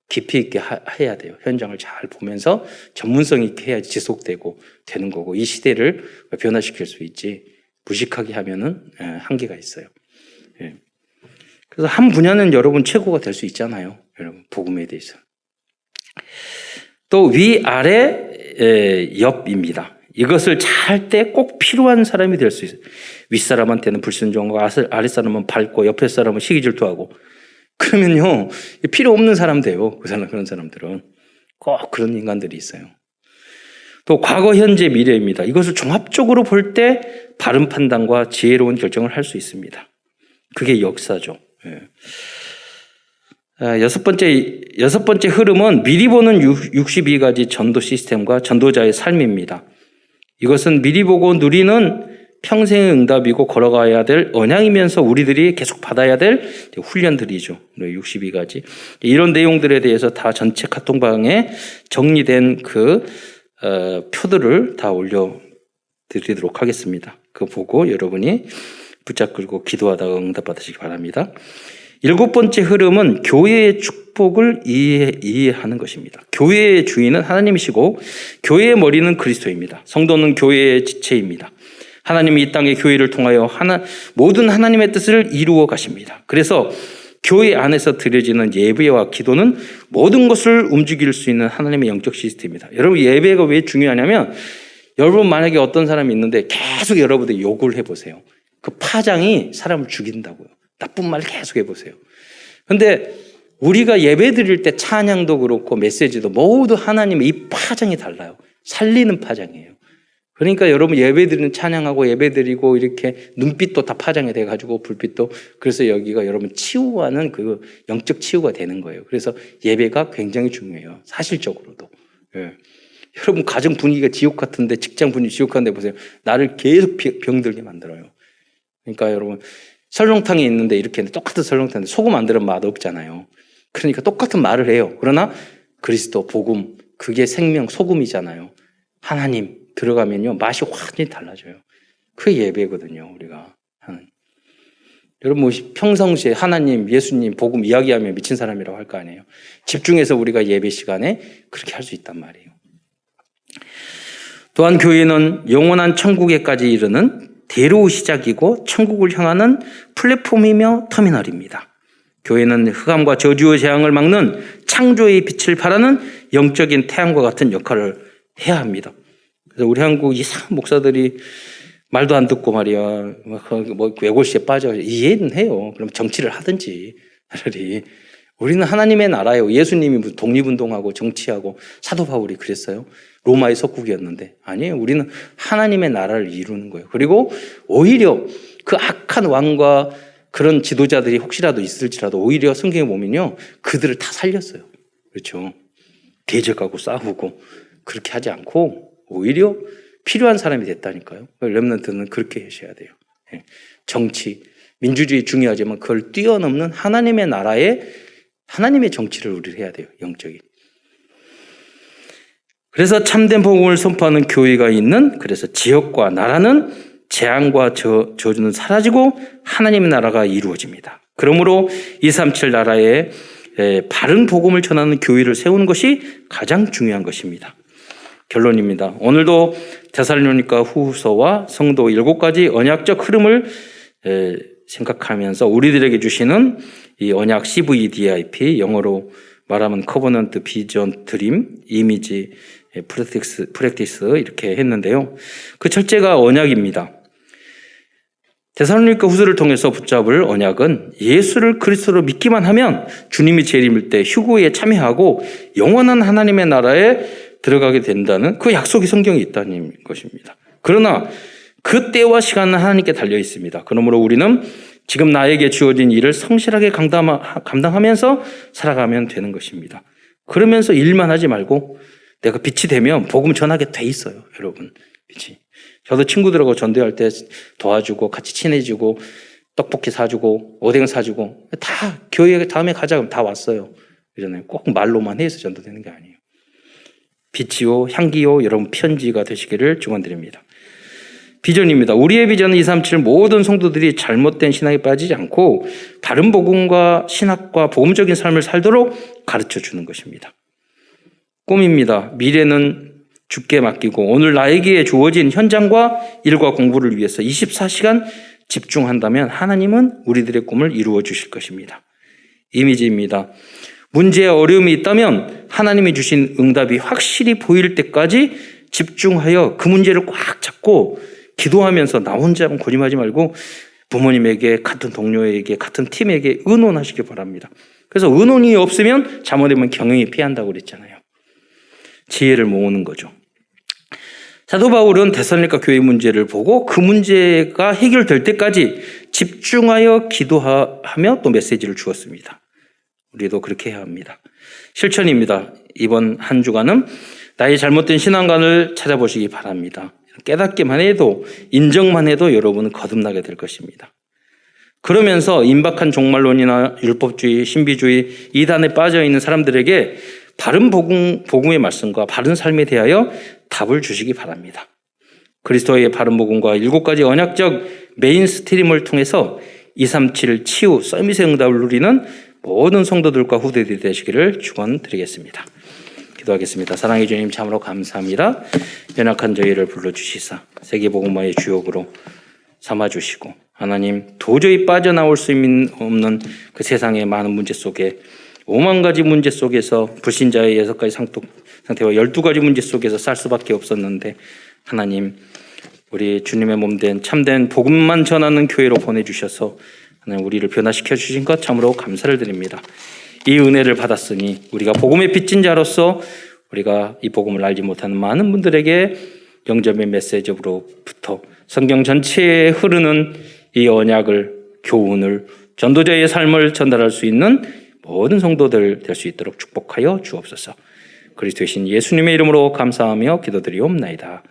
A: 깊이 있게 해야 돼요. 현장을 잘 보면서 전문성 있게 해야지 지속되고 되는 거고 이 시대를 변화시킬 수 있지 무식하게 하면은 한계가 있어요. 그래서 한 분야는 여러분 최고가 될 수 있잖아요. 여러분 복음에 대해서. 또 위아래 옆입니다. 이것을 잘 할 때 꼭 필요한 사람이 될 수 있어요. 윗사람한테는 불순종하고 아랫사람은 밟고 옆에 사람은 시기질투하고 그러면요 필요 없는 사람 돼요. 그런 사람들은 꼭 그런 인간들이 있어요. 또 과거, 현재, 미래입니다. 이것을 종합적으로 볼 때 바른 판단과 지혜로운 결정을 할 수 있습니다. 그게 역사죠. 여섯 번째 흐름은 미리 보는 62가지 전도 시스템과 전도자의 삶입니다. 이것은 미리 보고 누리는 평생의 응답이고 걸어가야 될 언양이면서 우리들이 계속 받아야 될 훈련들이죠. 62가지. 이런 내용들에 대해서 다 전체 카톡방에 정리된 표들을 다 올려드리도록 하겠습니다. 그거 보고 여러분이 붙잡고 기도하다가 응답받으시기 바랍니다. 7번째 흐름은 교회의 축복을 이해하는 것입니다. 교회의 주인은 하나님이시고 교회의 머리는 그리스도입니다. 성도는 교회의 지체입니다. 하나님이 이 땅의 교회를 통하여 모든 하나님의 뜻을 이루어 가십니다. 그래서 교회 안에서 드려지는 예배와 기도는 모든 것을 움직일 수 있는 하나님의 영적 시스템입니다. 여러분 예배가 왜 중요하냐면 여러분 만약에 어떤 사람이 있는데 계속 여러분들 욕을 해보세요. 그 파장이 사람을 죽인다고요. 나쁜 말 계속 해보세요. 근데 우리가 예배 드릴 때 찬양도 그렇고 메시지도 모두 하나님의 이 파장이 달라요. 살리는 파장이에요. 그러니까 여러분 예배 드리는 찬양하고 예배 드리고 이렇게 눈빛도 다 파장이 돼가지고 불빛도 그래서 여기가 여러분 치유하는 그 영적 치유가 되는 거예요. 그래서 예배가 굉장히 중요해요. 사실적으로도. 예. 여러분 가정 분위기가 지옥 같은데 직장 분위기 지옥 같은데 보세요. 나를 계속 병들게 만들어요. 그러니까 여러분 설렁탕이 있는데 이렇게 똑같은 설렁탕인데 소금 안 들으면 맛 없잖아요. 그러니까 똑같은 말을 해요. 그러나 그리스도 복음 그게 생명 소금이잖아요. 하나님 들어가면요 맛이 완전히 달라져요. 그게 예배거든요. 우리가 하는. 여러분 뭐 평상시에 하나님 예수님 복음 이야기하면 미친 사람이라고 할 거 아니에요. 집중해서 우리가 예배 시간에 그렇게 할 수 있단 말이에요. 또한 교회는 영원한 천국에까지 이르는 대로 시작이고 천국을 향하는 플랫폼이며 터미널입니다. 교회는 흑암과 저주의 재앙을 막는 창조의 빛을 발하는 영적인 태양과 같은 역할을 해야 합니다. 그래서 우리 한국 이상한 목사들이 말도 안 듣고 말이야 뭐 외골시에 빠져 이해는 해요. 그럼 정치를 하든지 차라리 우리는 하나님의 나라예요. 예수님이 무슨 독립운동하고 정치하고 사도 바울이 그랬어요. 로마의 속국이었는데 아니에요. 우리는 하나님의 나라를 이루는 거예요. 그리고 오히려 그 악한 왕과 그런 지도자들이 혹시라도 있을지라도 오히려 성경에 보면요. 그들을 다 살렸어요. 그렇죠. 대적하고 싸우고 그렇게 하지 않고 오히려 필요한 사람이 됐다니까요. 렘넌트는 그렇게 하셔야 돼요. 정치, 민주주의 중요하지만 그걸 뛰어넘는 하나님의 나라에 하나님의 정치를 우리를 해야 돼요. 영적인. 그래서 참된 복음을 선포하는 교회가 있는 그래서 지역과 나라는 재앙과 저주는 사라지고 하나님의 나라가 이루어집니다. 그러므로 237 나라에 바른 복음을 전하는 교회를 세우는 것이 가장 중요한 것입니다. 결론입니다. 오늘도 데살로니가 후서와 성도 7가지 언약적 흐름을 생각하면서 우리들에게 주시는 이 언약 CVDIP 영어로 말하면 커버넌트, 비전, 드림, 이미지, 프랙티스 이렇게 했는데요. 그 첫째가 언약입니다. 데살로니가 후서를 통해서 붙잡을 언약은 예수를 그리스도로 믿기만 하면 주님이 재림일 때 휴거에 참여하고 영원한 하나님의 나라에 들어가게 된다는 그 약속이 성경에 있다는 것입니다. 그러나 그 때와 시간은 하나님께 달려 있습니다. 그러므로 우리는 지금 나에게 주어진 일을 성실하게 감당하면서 살아가면 되는 것입니다. 그러면서 일만 하지 말고 내가 빛이 되면 복음 전하게 돼 있어요. 여러분 빛이. 저도 친구들하고 전도할 때 도와주고 같이 친해지고 떡볶이 사주고 오뎅 사주고 다 교회 다음에 가자 그러면 다 왔어요. 그러잖아요. 꼭 말로만 해서 전도되는 게 아니에요. 빛이요 향기요 여러분 편지가 되시기를 축원드립니다. 비전입니다. 우리의 비전은 237 모든 성도들이 잘못된 신학에 빠지지 않고 바른 복음과 신학과 복음적인 삶을 살도록 가르쳐 주는 것입니다. 꿈입니다. 미래는 주께 맡기고 오늘 나에게 주어진 현장과 일과 공부를 위해서 24시간 집중한다면 하나님은 우리들의 꿈을 이루어 주실 것입니다. 이미지입니다. 문제에 어려움이 있다면 하나님이 주신 응답이 확실히 보일 때까지 집중하여 그 문제를 꽉 잡고 기도하면서 나 혼자 고집하지 말고 부모님에게, 같은 동료에게, 같은 팀에게 의논하시기 바랍니다. 그래서 의논이 없으면 잘못되면 경영이 피한다고 그랬잖아요. 지혜를 모으는 거죠. 사도 바울은 데살로니가 교회 문제를 보고 그 문제가 해결될 때까지 집중하여 기도하며 또 메시지를 주었습니다. 우리도 그렇게 해야 합니다. 실천입니다. 이번 한 주간은 나의 잘못된 신앙관을 찾아보시기 바랍니다. 깨닫기만 해도, 인정만 해도 여러분은 거듭나게 될 것입니다. 그러면서 임박한 종말론이나 율법주의, 신비주의, 이단에 빠져있는 사람들에게 바른 복음의 말씀과 바른 삶에 대하여 답을 주시기 바랍니다. 그리스도의 바른 복음과 7가지 언약적 메인스트림을 통해서 237 치유, 서밋의 응답을 누리는 모든 성도들과 후대들이 되시기를 축원드리겠습니다. 기도하겠습니다. 사랑해 주님, 참으로 감사합니다. 연약한 저희를 불러주시사 세계복음화의 주역으로 삼아주시고, 하나님 도저히 빠져나올 수 없는 그 세상의 많은 문제 속에 5만 가지 문제 속에서 불신자의 6가지 상태와 12가지 문제 속에서 살 수밖에 없었는데, 하나님 우리 주님의 몸된 참된 복음만 전하는 교회로 보내주셔서 하나님 우리를 변화시켜 주신 것 참으로 감사를 드립니다. 이 은혜를 받았으니 우리가 복음의 빚진 자로서 우리가 이 복음을 알지 못하는 많은 분들에게 영접의 메시지로부터 성경 전체에 흐르는 이 언약을, 교훈을, 전도자의 삶을 전달할 수 있는 모든 성도들 될 수 있도록 축복하여 주옵소서. 그리스도의 신 예수님의 이름으로 감사하며 기도드리옵나이다.